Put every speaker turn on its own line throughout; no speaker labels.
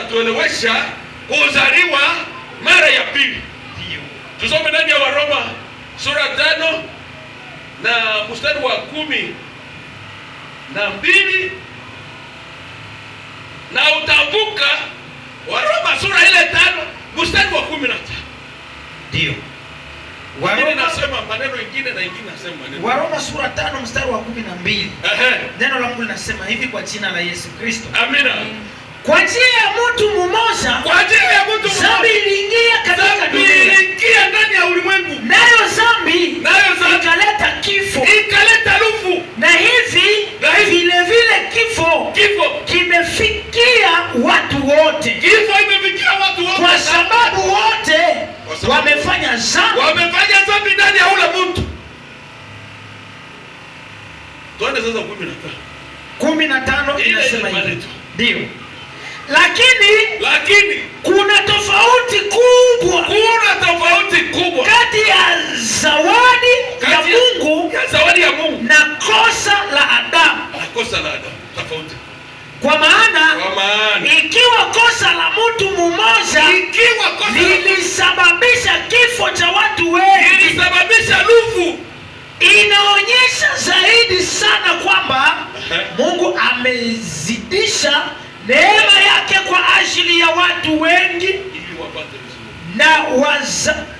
Tuelewesha kuzaliwa mara ya pili. Tusome ndani ya Waroma sura 5 na mstari wa 12 na utavuka Waroma sura ile 5 mstari wa 15.
Ndio.
Waroma nasema maneno ingine na ingine nasema maneno.
Waroma sura 5 mstari wa 12. Neno la Mungu linasema hivi kwa jina la Yesu Kristo.
Amina.
Kwa njia ya mtu mmoja, dhambi iliingia katika dunia.
Iliingia ndani ya ulimwengu.
Nayo dhambi ikaleta kifo.
Ikaleta lufu.
Na hivi vile kifo kimefikia watu wote.
Kifo imefikia watu wote.
Kwa sababu wote wamefanya dhambi.
Wamefanya dhambi ndani ya ule mtu. Tuende sasa 15
inasema hivi. Ndio. Lakini kuna tofauti kubwa kati ya zawadi ya Mungu na kosa la Adamu.
Tofauti.
Kwa maana ikiwa kosa la mtu mmoja lilisababisha kifo cha watu wengi,
ilisababisha lufu,
inaonyesha zaidi sana kwamba Mungu amezidisha neema yake kwa ajili ya watu wengi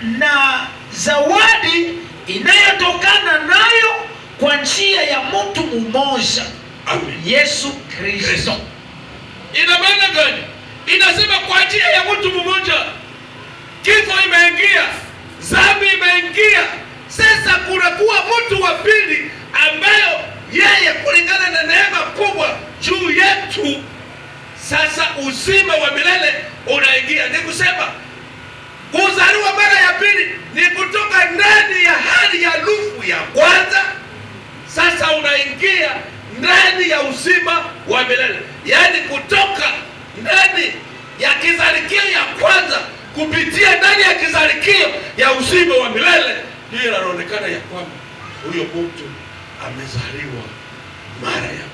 na zawadi inayotokana nayo kwa njia ya mtu mmoja, Yesu Kristo.
Ina maana gani? Inasema kwa njia ya mtu mmoja kifo imeingia, dhambi imeingia. Sasa kunakuwa mtu wa pili ambayo yeye kulingana na neema kubwa juu yetu, sasa uzima wa milele unaingia. Ni kusema kuzaliwa mara ya pili ni kutoka ndani ya hali ya lufu ya kwanza, sasa unaingia ndani ya uzima wa milele. Yaani kutoka ndani ya kizalikio ya kwanza kupitia ndani ya kizalikio ya uzima wa milele. Hiyo inaonekana ya kwamba huyo mtu amezaliwa mara ya